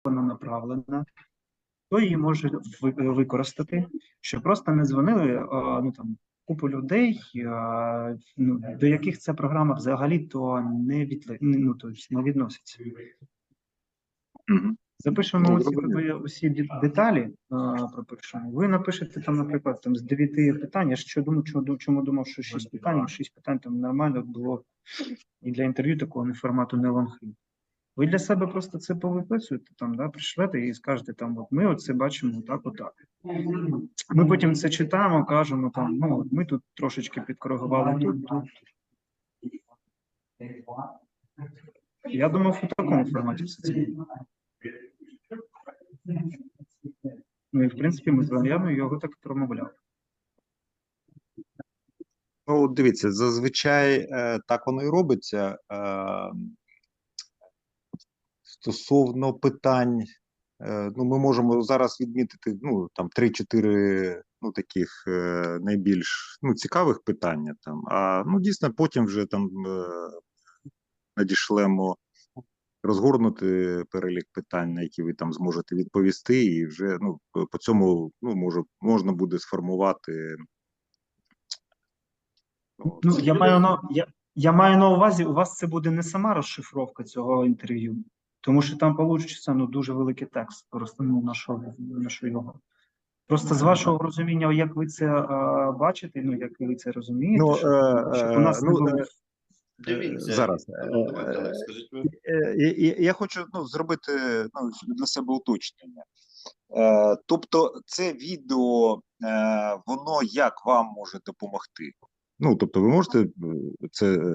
вона направлена, хто її може використати, щоб просто не дзвонили купу людей, до яких ця програма взагалі-то не відноситься. Запишемо усі деталі, пропишемо. Ви напишете там, наприклад, з 9 питань. Я чому думав, що 6 питань, 6 питань там нормально було і для інтерв'ю такого формату не лонгрід. Ви для себе просто це повиписуєте, пришлете і скажете, ми оце бачимо отак. Ми потім це читаємо, кажемо, ми тут трошечки підкоригували тут. Я думав, у такому форматі все це. І, в принципі, ми з Валерією його так і промовляли. Ну, дивіться, зазвичай так воно і робиться. Стосовно питань, ми можемо зараз відмітити, 3-4, таких найбільш, цікавих питання там, дійсно, потім вже там надішлемо розгорнути перелік питань, на які ви там зможете відповісти, і вже, по цьому, можна буде сформувати. Я маю на увазі, у вас це буде не сама розшифровка цього інтерв'ю, тому що там получиться дуже великий текст, просто на що його. Просто з вашого розуміння, як ви це бачите, як ви це розумієте, щоб у нас не було... Дивіться, зараз. Я хочу зробити для себе уточнення. Тобто це відео, воно як вам може допомогти? Тобто ви можете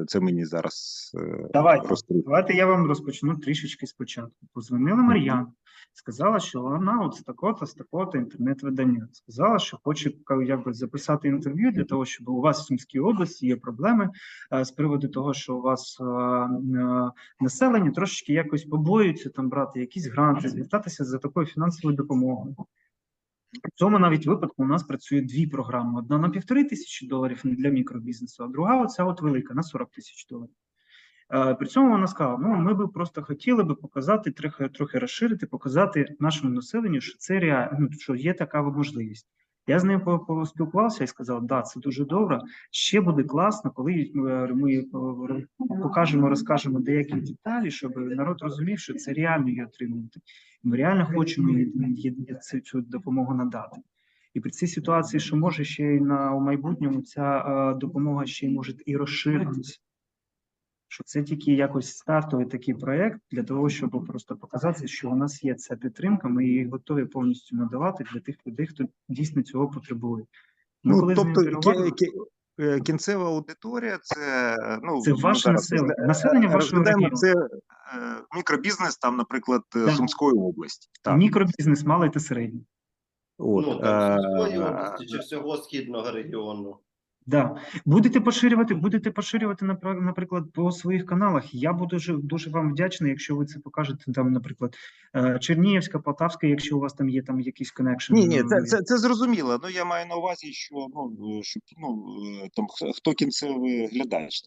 це мені зараз розповісти? Давайте я вам розпочну трішечки спочатку. Позвонила Мар'яна, сказала, що вона з такого-то інтернет-видання. Сказала, що хоче записати інтерв'ю для того, щоб у вас в Сумській області є проблеми з приводу того, що у вас населення трошечки якось побоюється брати якісь гранти, звертатися за такою фінансовою допомогою. В цьому навіть випадку у нас працює 2 програми. Одна на $1500 для мікробізнесу, а друга оця велика на $40 000. При цьому вона сказала, ми би просто хотіли би показати, трохи розширити, показати нашому населенню, що це реально, що є така можливість. Я з нею поспілкувався і сказав, да, це дуже добре, ще буде класно, коли ми розкажемо деякі деталі, щоб народ розумів, що це реально її отримувати. Ми реально хочемо цю допомогу надати. І при цій ситуації, що може ще й у майбутньому ця допомога ще й може і розширитися. Що це тільки якось стартовий такий проєкт для того, щоб просто показати, що у нас є ця підтримка, ми її готові повністю надавати для тих людей, хто дійсно цього потребує. Кінцева аудиторія – це... це ваше населення вашого регіону. Це мікробізнес, наприклад, Сумської області. Так. Мікробізнес, малий та середній. Сумської області чи всього Східного регіону. Да. Будете поширювати, наприклад, по своїх каналах. Я буду дуже вам вдячний, якщо ви це покажете, наприклад, Чернігівська, Полтавська, якщо у вас там є якийсь коннекшн. Ні, це зрозуміло. Я маю на увазі, що хто кінцевий глядач.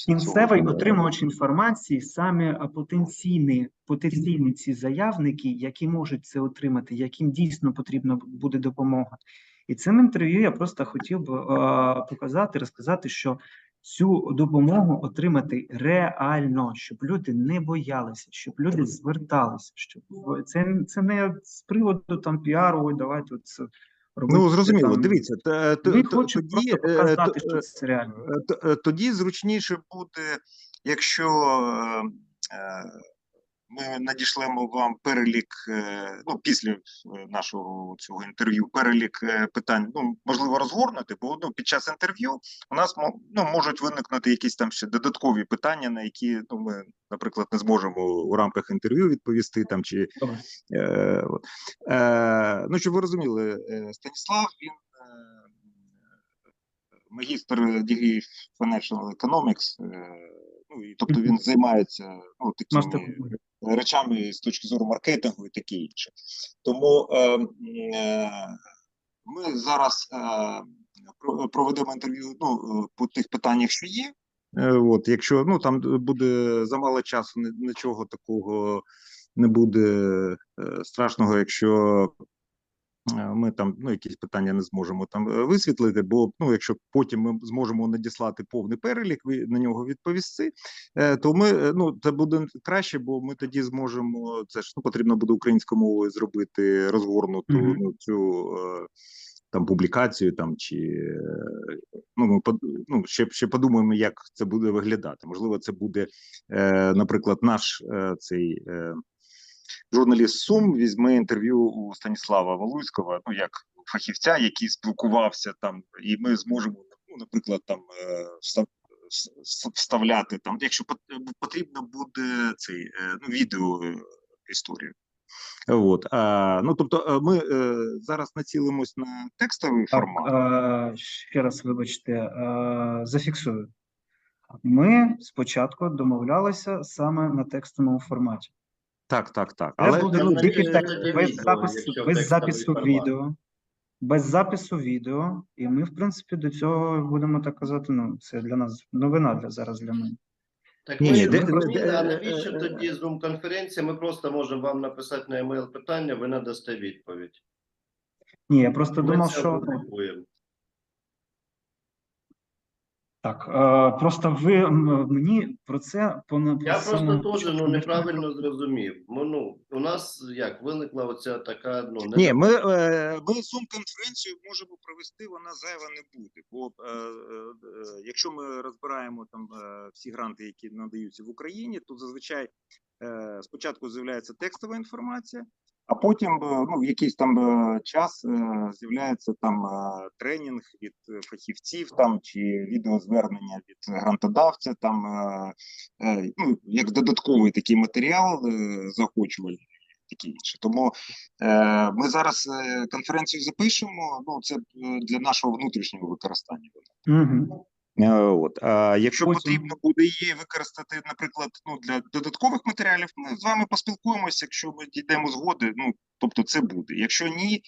Кінцевий отримувач інформації, саме потенційні ці заявники, які можуть це отримати, яким дійсно потрібна буде допомога. І цим інтерв'ю я просто хотів би розказати, що цю допомогу отримати реально, щоб люди не боялися, щоб люди зверталися, щоб це не з приводу піару, давайте це робити. Зрозуміло, дивіться. Хочу просто показати, що це реально. Тоді зручніше буде, якщо ми надішлемо вам перелік, після нашого цього інтерв'ю, перелік питань, можливо, розгорнути, бо під час інтерв'ю у нас можуть виникнути якісь там ще додаткові питання, на які ми, наприклад, не зможемо у рамках інтерв'ю відповісти. Щоб ви розуміли, Станіслав, він магістр degree Financial Economics, тобто він займається такими речами з точки зору маркетингу і таке інше. Тому ми зараз проведемо інтерв'ю по тих питаннях, що є. Якщо там буде замало часу, нічого такого не буде страшного, якщо ми там якісь питання не зможемо там висвітлити, бо якщо потім ми зможемо надіслати повний перелік, ви на нього відповісти, то ми це буде краще, бо ми тоді зможемо, це ж потрібно буде українською мовою зробити розгорнуту цю там публікацію, там чи ми ще подумаємо, як це буде виглядати. Можливо, це буде, наприклад, наш цей журналіст Сум візьме інтерв'ю у Станіслава Валуйского, як фахівця, який спілкувався там, і ми зможемо, наприклад, там вставляти там, якщо потрібно буде цей відео історію. Тобто ми зараз націлимось на текстовий формат. Ще раз, вибачте, зафіксую. Ми спочатку домовлялися саме на текстовому форматі. Так. Але буде тільки без запису відео. Без запису відео, і ми, в принципі, до цього будемо так казати, це для нас новина зараз для мене. Так, а навіщо тоді Zoom-конференція? Ми просто можемо вам написати на емейл питання, ви надасте відповідь. Ні, я просто думав, Ми що... опублікуємо. Так, просто ви мені про це... Я просто теж неправильно зрозумів. У нас виникла оця така... Ні, ми Zoom-конференцію можемо провести, вона зайва не буде. Бо якщо ми розбираємо там всі гранти, які надаються в Україні, то зазвичай спочатку з'являється текстова інформація, а потім в якийсь там час з'являється там тренінг від фахівців там чи відеозвернення від грантодавця, там як додатковий такий матеріал заохочувальний, таке інше. Тому ми зараз конференцію запишемо. Це для нашого внутрішнього використання. Якщо потрібно буде її використати, наприклад, для додаткових матеріалів, ми з вами поспілкуємося, якщо ми дійдемо згоди, тобто це буде. Якщо ні,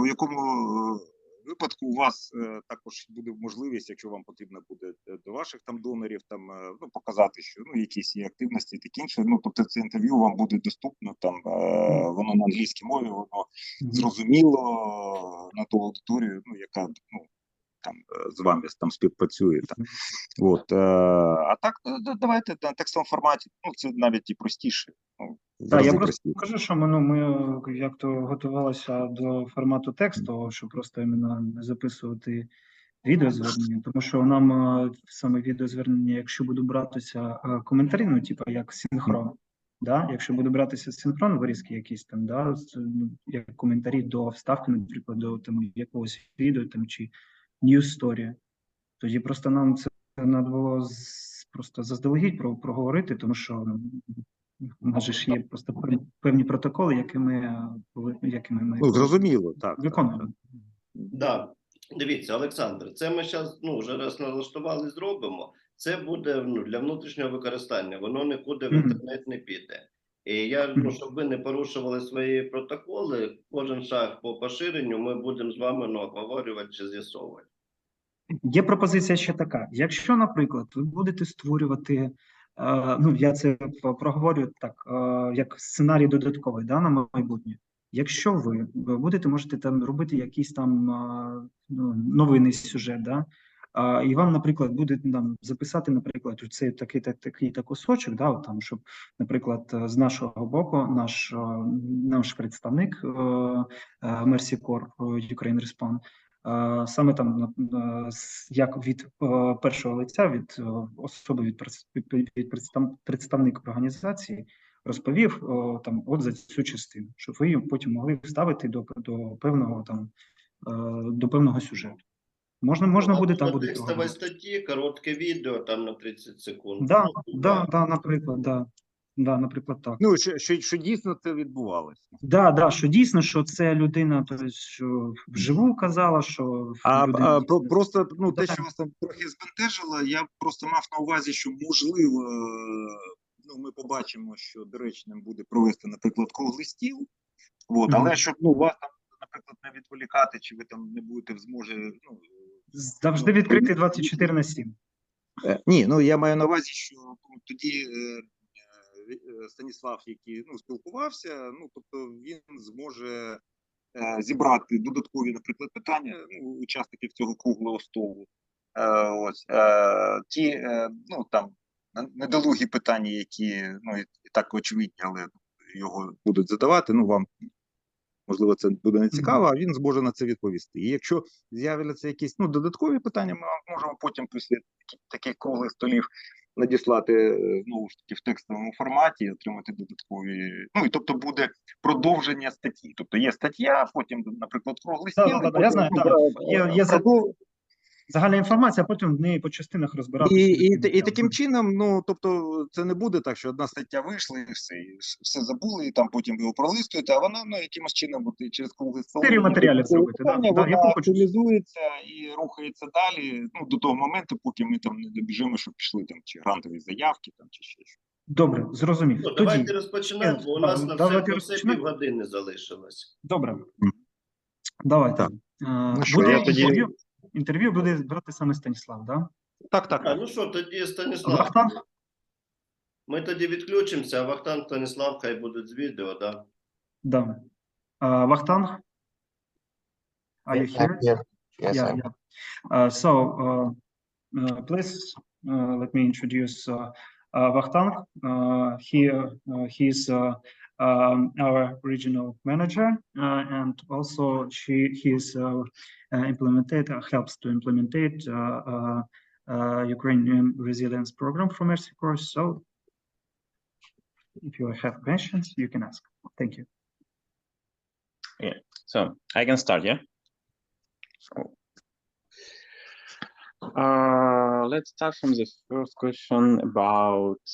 у якому випадку у вас також буде можливість, якщо вам потрібно буде до ваших там донорів там показати, що якісь є активності і таке інше, тобто це інтерв'ю вам буде доступно, там воно на англійській мові, воно зрозуміло на ту аудиторію, яка там з вами там співпрацює. А так, давайте на текстовому форматі, це навіть і простіше. Так, я просто кажу, що ми як то готувалися до формату тексту, щоб просто іменно не записувати відеозвернення, тому що нам саме відеозвернення, якщо буду братися коментарі, як синхрон, якщо буду братися синхрон, вирізки якісь там, як коментарі до вставки, наприклад, до там якогось відео там чи news story, тоді просто нам це треба було просто заздалегідь проговорити, тому що у нас ж є просто певні протоколи, якими ми зрозуміло, так, виконуємо. Так, дивіться, Олександр, це ми зараз вже раз налаштували, зробимо. Це буде для внутрішнього використання, воно нікуди в інтернет не піде. І я, щоб ви не порушували свої протоколи, кожен шаг по поширенню ми будемо з вами обговорювати чи з'ясовувати. Є пропозиція ще така. Якщо, наприклад, ви будете створювати, я це проговорю так, як сценарій додатковий на майбутнє. Якщо ви можете там робити якийсь там новинний сюжет, і вам, наприклад, буде записати, наприклад, цей такий кусочок, там, щоб, наприклад, з нашого боку наш представник MERCY CORP Укрінформ, саме там, як від першого лиця, від особи, від представника організації, розповів там от за цю частину, щоб ви її потім могли вставити до певного сюжету. Можна буде там буде текстові статті, коротке відео там на 30 секунд. Наприклад, так. Що дійсно це відбувалося. Що дійсно, що це людина, що вживу казала, що... Просто, те, що вас там трохи збентежило, я просто мав на увазі, що, можливо, ми побачимо, що доречним буде провести, наприклад, круглий стіл, але щоб вас там, наприклад, не відволікати, чи ви там не будете в змозі... Завжди відкритий 24/7. Ні, я маю на увазі, що тоді Станіслав, який спілкувався, тобто він зможе зібрати додаткові, наприклад, питання учасників цього круглого столу. Ось ті там недолугі питання, які і так очевидні, але його будуть задавати. Вам можливо це буде не цікаво, а він зможе на це відповісти. І якщо з'являться якісь додаткові питання, ми можемо потім після таких круглих столів надіслати знову ж таки в текстовому форматі і отримати додаткові. І тобто буде продовження статті. Тобто є стаття, потім, наприклад, круглий стіл. Я знаю, є загальна інформація, а потім в неї по частинах розбиратися. І таким чином, тобто це не буде так, що одна стаття вийшла і все забули, і там потім його пролистуєте, а вона якимось чином буде через круглий стіл. Серію матеріалів зробити, вона актуалізується і рухається далі, до того моменту, поки ми там не добіжимо, що пішли там чи грантові заявки, там чи ще щось. Добре, зрозумів. Давайте розпочинати, бо у нас на все півгодини залишилось. Добре. Давайте. Інтерв'ю буде брати саме Станіслав, так? Так. Тоді Станіслав. Вахтанг? Ми тоді відключимося, а Вахтанг, Станіслав хай будуть з відео, так? Да. Вахтанг? Are you here? Yes, So, please let me introduce Vachtank. He's our regional manager, and also helps to implement Ukrainian resilience program from MERCY CORP. So, if you have questions, you can ask. Thank you. Yeah. So I can start, yeah? Let's start from the first question about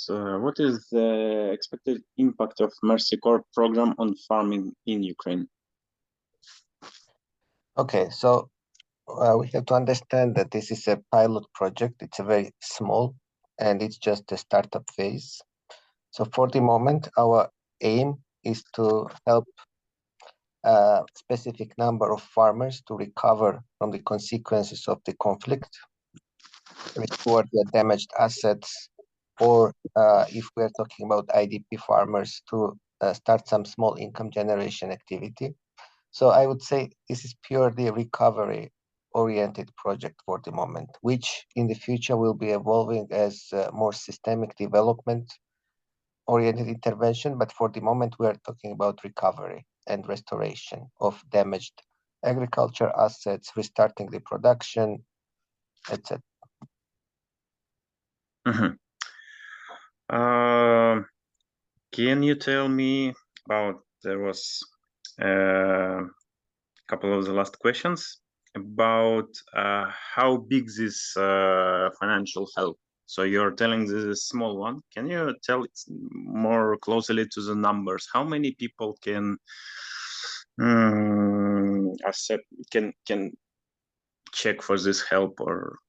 what is the expected impact of MERCY CORP program on farming in Ukraine? Okay, so we have to understand that this is a pilot project. It's a very small, and it's just the startup phase. So for the moment, our aim is to help a specific number of farmers to recover from the consequences of the conflict, restore their damaged assets, or if we are talking about IDP farmers, to start some small income generation activity. So I would say this is purely a recovery-oriented project for the moment, which in the future will be evolving as more systemic development-oriented intervention. But for the moment, we are talking about recovery and restoration of damaged agriculture assets, restarting the production, etc. Can you tell me about, there was a couple of the last questions about how big this financial help? So you're telling this is a small one. Can you tell more closely to the numbers? How many people can can check for this help? Or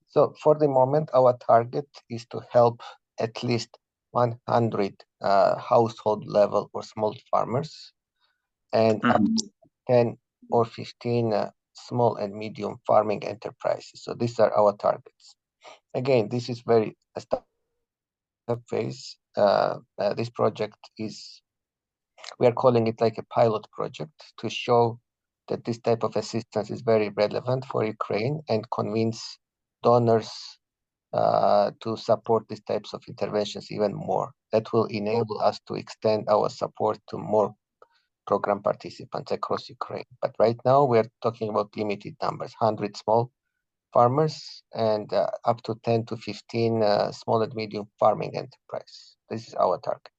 so for the moment, our target is to help at least 100 household level or small farmers, and up to 10 or 15 small and medium farming enterprises. So these are our targets. Again, this is very a startup phase. This project is, we are calling it like a pilot project to show that this type of assistance is very relevant for Ukraine and convince donors to support these types of interventions even more. That will enable us to extend our support to more program participants across Ukraine. But right now we are talking about limited numbers, 100 small farmers and up to 10 to 15 small and medium farming enterprises. This is our target.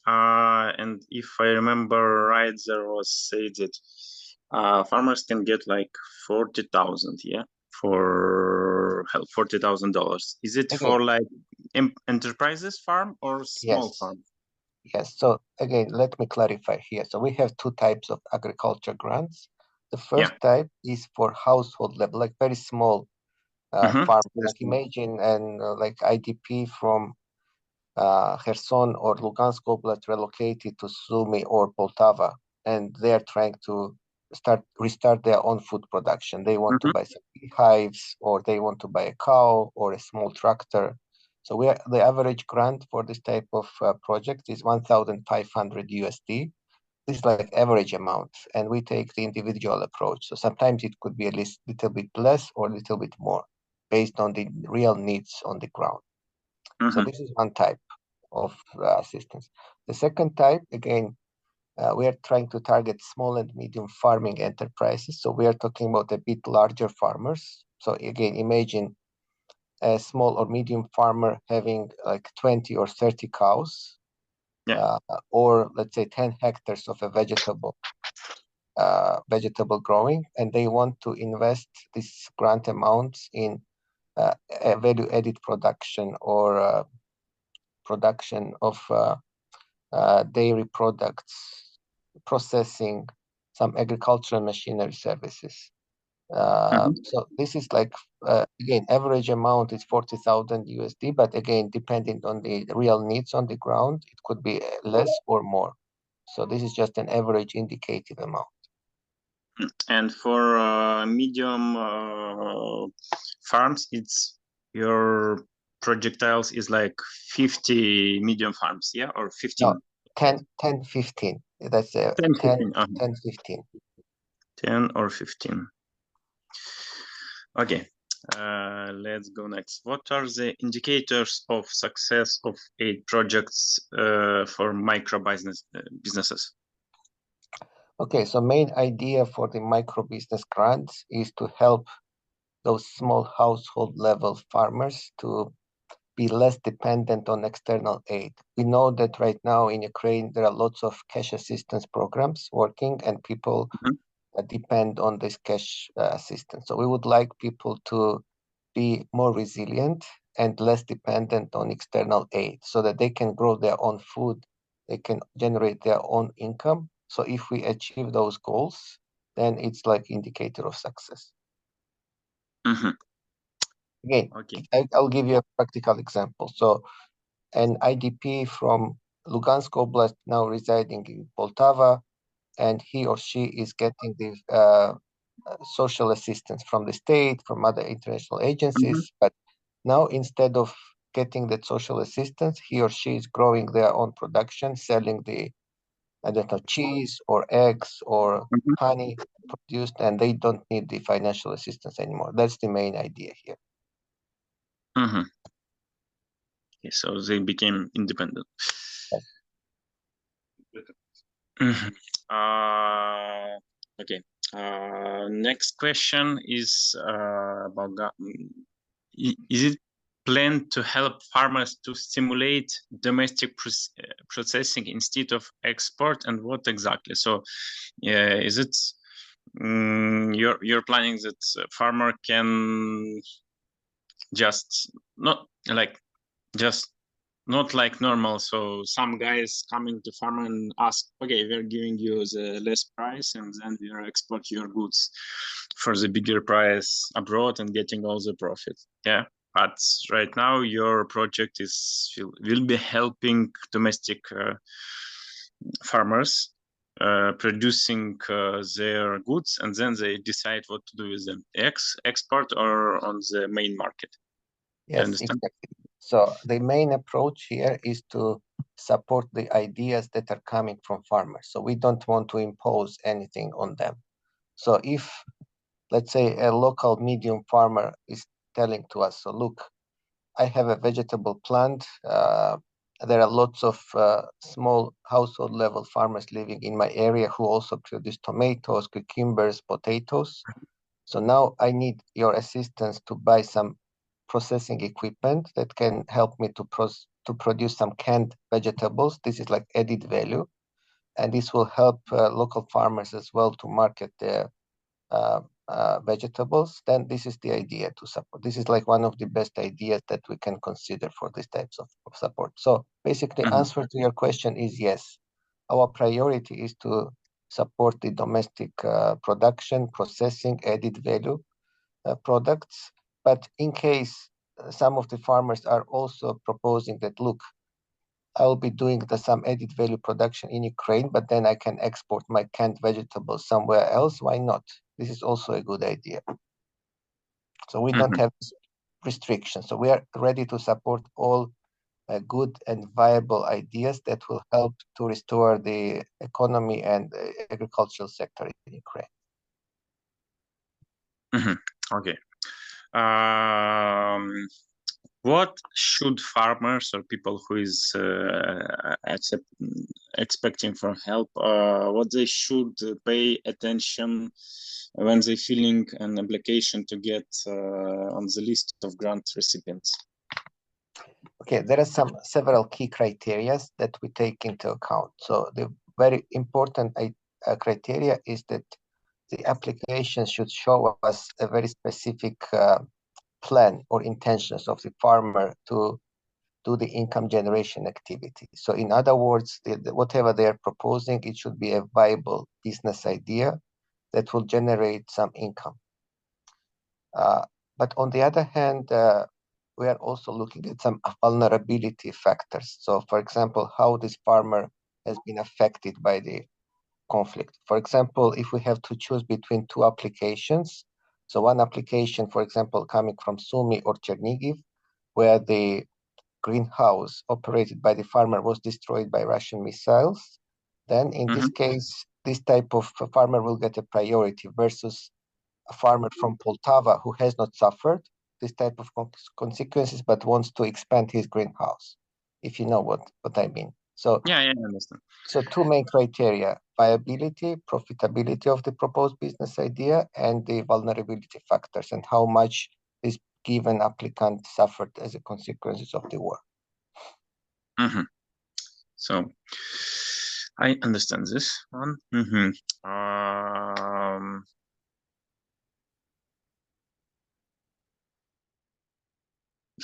And if I remember right, there was said that farmers can get like 40,000, yeah, for help, $40,000. Is it for like enterprises farm or small farm? Yes, so again, let me clarify here. So we have two types of agriculture grants. The first type is for household level, like very small farm. Like imagine like IDP from Kherson or Lugansk Oblast relocated to Sumy or Poltava, and they are trying to restart their own food production. They want to buy some hives, or they want to buy a cow or a small tractor. So the average grant for this type of project is 1,500 USD. This is like average amount, and we take the individual approach. So sometimes it could be a little bit less or a little bit more based on the real needs on the ground. So this is one type of assistance. The second type, again, we are trying to target small and medium farming enterprises. So we are talking about a bit larger farmers. So again, imagine a small or medium farmer having like 20 or 30 cows. Yeah. Or let's say 10 hectares of a vegetable growing, and they want to invest this grant amounts in a value-added production or production of dairy products, processing, some agricultural machinery services. So this is like, again, average amount is 40,000 USD, but again, depending on the real needs on the ground, it could be less or more. So this is just an average indicative amount. And for medium farms, it's your projectiles is like 50 medium farms, yeah, or 15? No, 10, 15. That's 10, 15. 10, 15. 10 or 15. Okay, let's go next. What are the indicators of success of aid projects for micro businesses? Okay, so main idea for the micro business grants is to help those small household level farmers to be less dependent on external aid. We know that right now in Ukraine, there are lots of cash assistance programs working, and people depend on this cash assistance. So we would like people to be more resilient and less dependent on external aid so that they can grow their own food, they can generate their own income. So if we achieve those goals, then it's like indicator of success. Again, okay. I'll give you a practical example. So an IDP from Lugansk Oblast now residing in Poltava, and he or she is getting the social assistance from the state, from other international agencies. But now instead of getting that social assistance, he or she is growing their own production, selling the, I don't know, cheese or eggs or honey produced, and they don't need the financial assistance anymore. That's the main idea here. Okay, so they became independent. Okay. Next question is about is it planned to help farmers to stimulate domestic processing instead of export, and what exactly? So is it you're planning that farmer can just not like normal, so some guys coming to farm and ask, okay, we're giving you the less price and then we export your goods for the bigger price abroad and getting all the profit. Yeah, but right now your project will be helping domestic farmers producing their goods, and then they decide what to do with them, export or on the main market. Yes, exactly. So the main approach here is to support the ideas that are coming from farmers. So we don't want to impose anything on them. So if, let's say, a local medium farmer is telling to us, so look, I have a vegetable plant. There are lots of small household level farmers living in my area who also produce tomatoes, cucumbers, potatoes. So now I need your assistance to buy some processing equipment that can help me to produce some canned vegetables. This is like added value, and this will help local farmers as well to market their vegetables. Then this is the idea to support. This is like one of the best ideas that we can consider for these types of support. So basically, answer to your question is yes. Our priority is to support the domestic production, processing, added value products. But in case some of the farmers are also proposing that, look, I'll be doing some added value production in Ukraine, but then I can export my canned vegetables somewhere else. Why not? This is also a good idea. So we don't have restrictions. So we are ready to support all good and viable ideas that will help to restore the economy and agricultural sector in Ukraine. Okay. What should farmers or people who is expecting for help, what they should pay attention when they filling an application to get on the list of grant recipients? Okay, there are several key criteria that we take into account. So the very important criteria is that the application should show us a very specific plan or intentions of the farmer to do the income generation activity. So in other words, whatever they are proposing, it should be a viable business idea that will generate some income. But on the other hand, we are also looking at some vulnerability factors. So for example, how this farmer has been affected by the conflict. For example, if we have to choose between two applications, so one application, for example, coming from Sumy or Chernigiv, where the greenhouse operated by the farmer was destroyed by Russian missiles, then in this case, this type of farmer will get a priority versus a farmer from Poltava who has not suffered this type of consequences but wants to expand his greenhouse, if you know what I mean. So yeah, I understand. So two main criteria: viability, profitability of the proposed business idea, and the vulnerability factors, and how much this given applicant suffered as a consequences of the war. So I understand this one.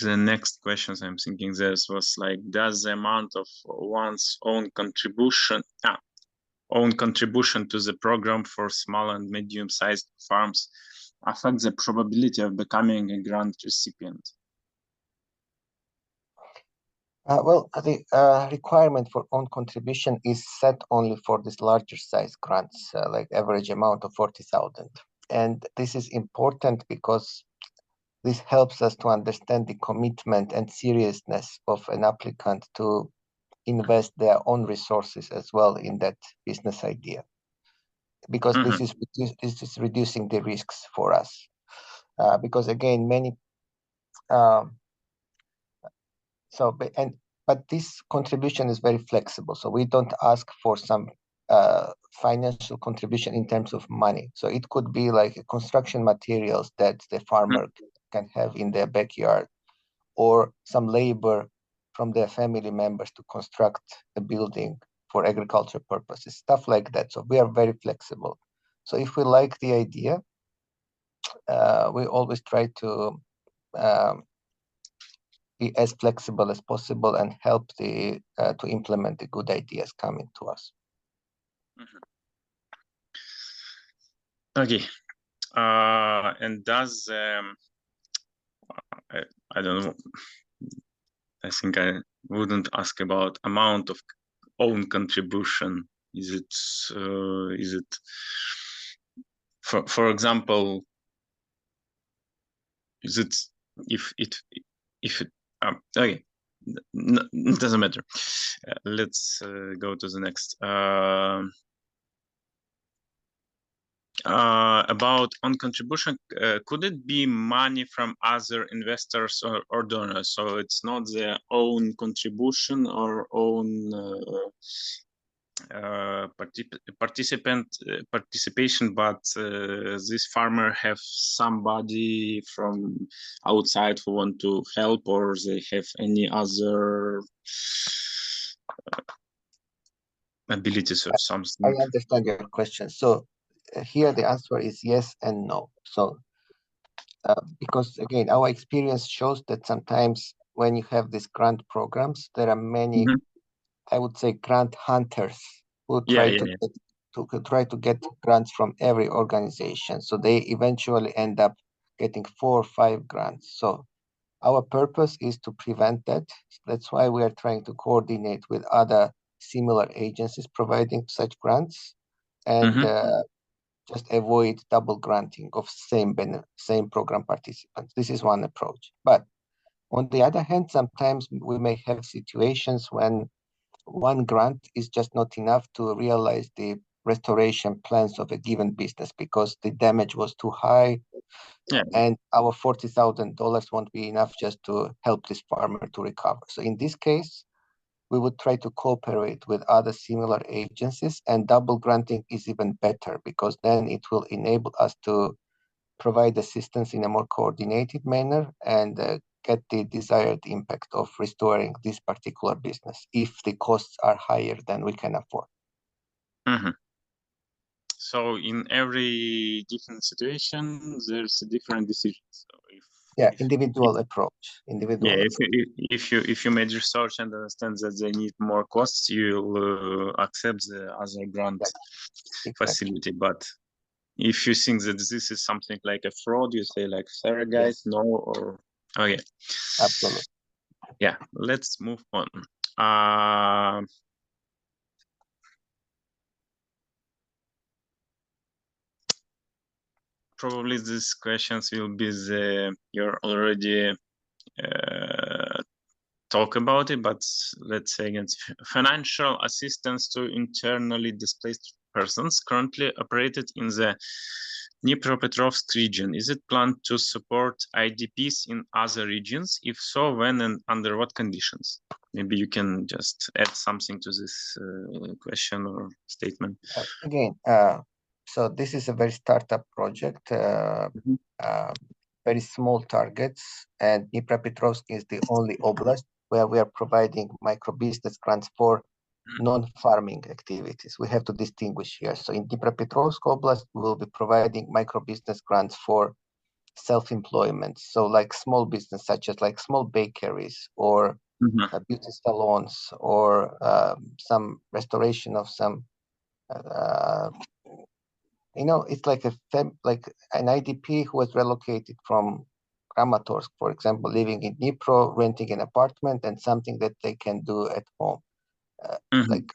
The next questions I'm thinking this was like, does the amount of one's own contribution to the program for small and medium-sized farms affect the probability of becoming a grant recipient? Well, the requirement for own contribution is set only for this larger size grants, like average amount of 40,000. And this is important because this helps us to understand the commitment and seriousness of an applicant to invest their own resources as well in that business idea, because this is reducing the risks for us. Because again, many but this contribution is very flexible, so we don't ask for some financial contribution in terms of money. So it could be like construction materials that the farmer can have in their backyard, or some labor from their family members to construct a building for agriculture purposes, stuff like that. So we are very flexible. So if we like the idea, we always try to be as flexible as possible and help to implement the good ideas coming to us. Okay. And does I don't know. I think I wouldn't ask about amount of own contribution. Is it for example, is it if it okay, it doesn't matter. Let's go to the next. About own contribution, could it be money from other investors or donors? So it's not their own contribution or own participation, but this farmer have somebody from outside who want to help, or they have any other abilities or something. I understand your question. So here the answer is yes and no. So because again, our experience shows that sometimes when you have these grant programs, there are many, I would say, grant hunters who try to get grants from every organization. So they eventually end up getting 4 or 5 grants. So our purpose is to prevent that. That's why we are trying to coordinate with other similar agencies providing such grants, and just avoid double granting of same program participants. This is one approach. But on the other hand, sometimes we may have situations when one grant is just not enough to realize the restoration plans of a given business because the damage was too high. Yeah. And our $40,000 won't be enough just to help this farmer to recover. So in this case, we would try to cooperate with other similar agencies, and double granting is even better because then it will enable us to provide assistance in a more coordinated manner and get the desired impact of restoring this particular business if the costs are higher than we can afford. So in every different situation, there's a different decision. So Individual approach. If you made research and understand that they need more costs, you'll accept the other grant facility. But if you think that this is something like a fraud, you say like, sorry guys, no, or okay. Absolutely. Yeah, let's move on. Probably these questions will be you're already talk about it, but let's say again, financial assistance to internally displaced persons currently operated in the Dnipropetrovsk region. Is it planned to support IDPs in other regions? If so, when and under what conditions? Maybe you can just add something to this question or statement. Again, so this is a very startup project, very small targets, and Dnipropetrovsk is the only oblast where we are providing micro-business grants for non-farming activities. We have to distinguish here. So in Dnipropetrovsk Oblast, we will be providing micro-business grants for self-employment. So like small business, such as like small bakeries or beauty salons or some restoration of some, it's like like an IDP who was relocated from Kramatorsk, for example, living in Dnipro, renting an apartment and something that they can do at home. Like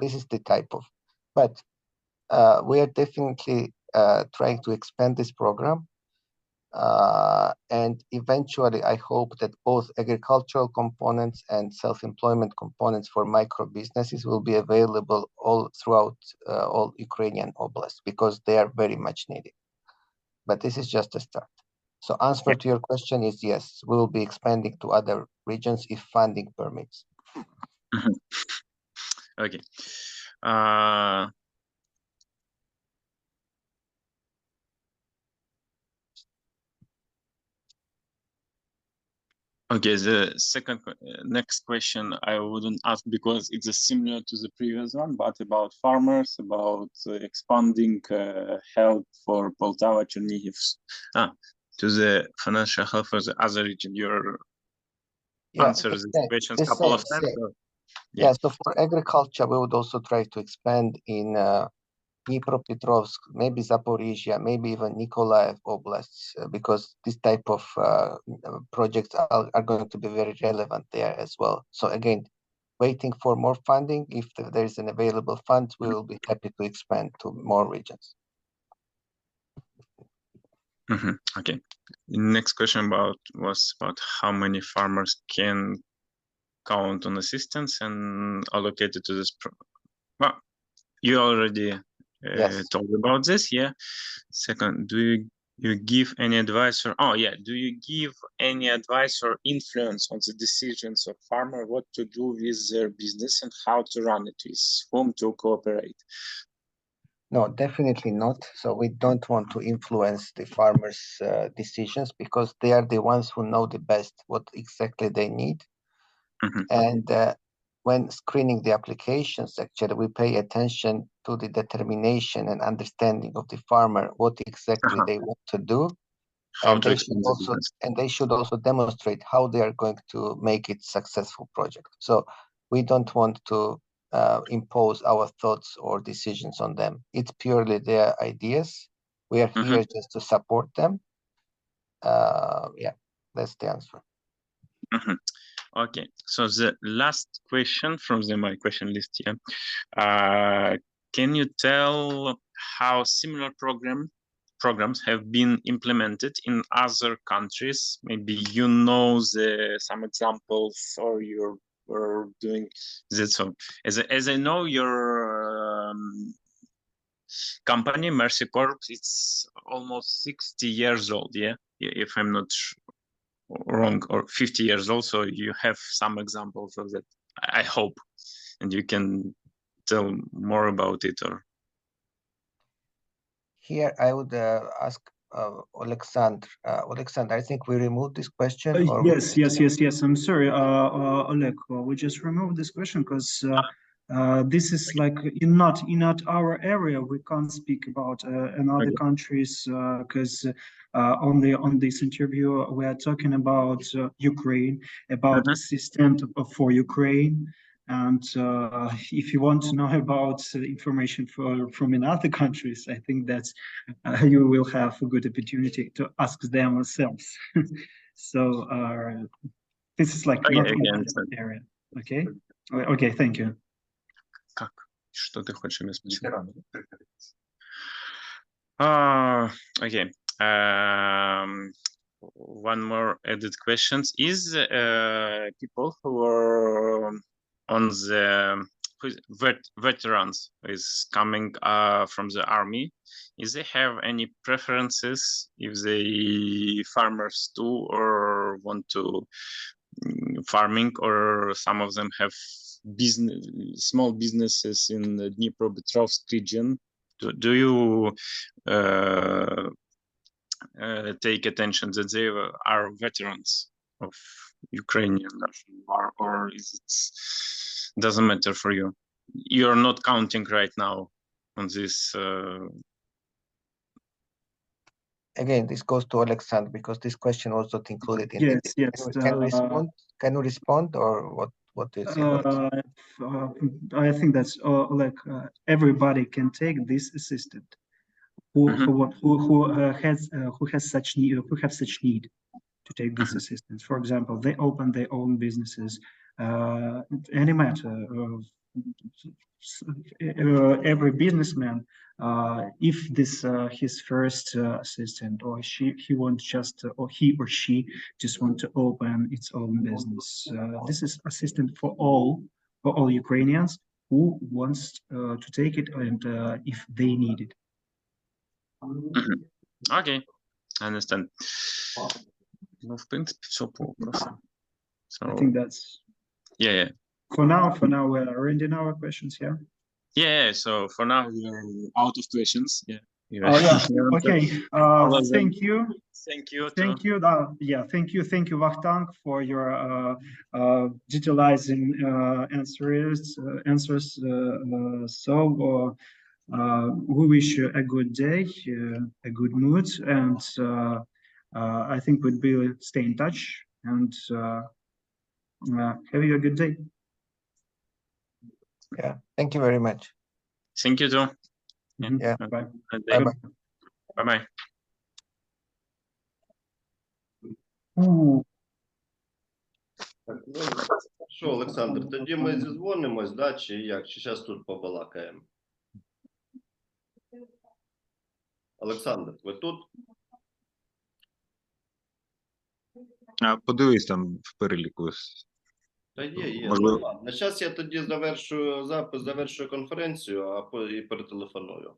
this is the type of, but we are definitely trying to expand this program. And eventually, I hope that both agricultural components and self-employment components for micro businesses will be available all throughout all Ukrainian oblasts because they are very much needed. But this is just a start. So answer to your question is yes, we will be expanding to other regions if funding permits. Okay. Okay, the next question I wouldn't ask because it's similar to the previous one, but about farmers, about expanding help for Poltava, Chernihiv, to the financial help for the other region. Your answer these questions a couple of times. So for agriculture, we would also try to expand in Dnipropetrovsk, maybe Zaporizhia, maybe even Nikolaev oblasts, because this type of projects are going to be very relevant there as well. So again, waiting for more funding. If there is an available fund, we will be happy to expand to more regions. Okay. Next question was about how many farmers can count on assistance and allocated to this. Well, you already talked about this, Second, do you give any advice do you give any advice or influence on the decisions of farmer, what to do with their business and how to run it, with whom to cooperate? No, definitely not. So we don't want to influence the farmers' decisions because they are the ones who know the best what exactly they need. And when screening the applications, actually, we pay attention to the determination and understanding of the farmer, what exactly they want to do. And they should also demonstrate how they are going to make it successful project. So we don't want to impose our thoughts or decisions on them. It's purely their ideas. We are here just to support them. That's the answer. Okay, so the last question from my question list here. Can you tell how similar programs have been implemented in other countries. Maybe you know some examples, or you're doing that. So as I know, your company MERCY CORP, it's almost 60 years old, yeah, if I'm not wrong, or 50 years old. So you have some examples of that, I hope, and you can tell more about it. Or here I would ask Alexander. Alexander, I think we removed this question. Or Yes. I'm sorry, Oleg. We just removed this question because this is like not our area. We can't speak about another countries because on this interview we are talking about Ukraine, about assistance for Ukraine. And if you want to know about information from another countries, I think that you will have a good opportunity to ask them yourselves. So this is like not in that area. Okay, thank you. Как? Что ты хочешь меня спросить? Okay. One more added questions is people who are on the veterans is coming from the army. Is they have any preferences if they farmers too, or want to farming, or some of them have small businesses in the Dnipropetrovsk region? Do you take attention that they are veterans of Ukrainian Russian war, or is it doesn't matter for you? You're not counting right now on this. Again, this goes to Alexander because this question was not included in Yes. Can you respond, or what do you think? I think that's like everybody can take this assistant who has such need to take this assistance. For example, they open their own businesses, any matter. Every businessman, if this his first assistant, or he wants just or he or she just want to open its own business, this is assistant for all Ukrainians who wants to take it, and if they need it. Okay, I understand. Ну, в принципе, все по вопросам. So, I think that's yeah. For now, we're ending our questions. Yeah. So for now, we're out of questions. Yeah. Okay. Thank you. Thank you. Thank you, Vakhtang, for your detailizing answers. So we wish you a good day, a good mood, and I think we'd be stay in touch, and have you a good day. Yeah, thank you very much. Thank you too. Yeah. Bye. Bye. Що, Олександр, тоді ми зізвонимось, да, чи як? Чи зараз тут побалакаємо? Олександр, ви тут? Подивись там в переліку. Та є. Можливо. Ну, ладно. Зараз я тоді завершую запис, завершую конференцію, і перетелефоную.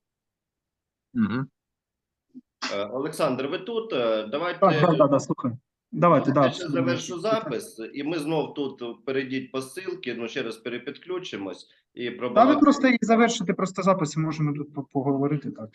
Олександр, ви тут? Давайте... Да, слухаю. Давайте, я ще завершу запис, і ми знов тут перейдіть по ссылці, ну ще раз перепідключимось. І ви просто їх завершите, просто запис, можемо тут поговорити так.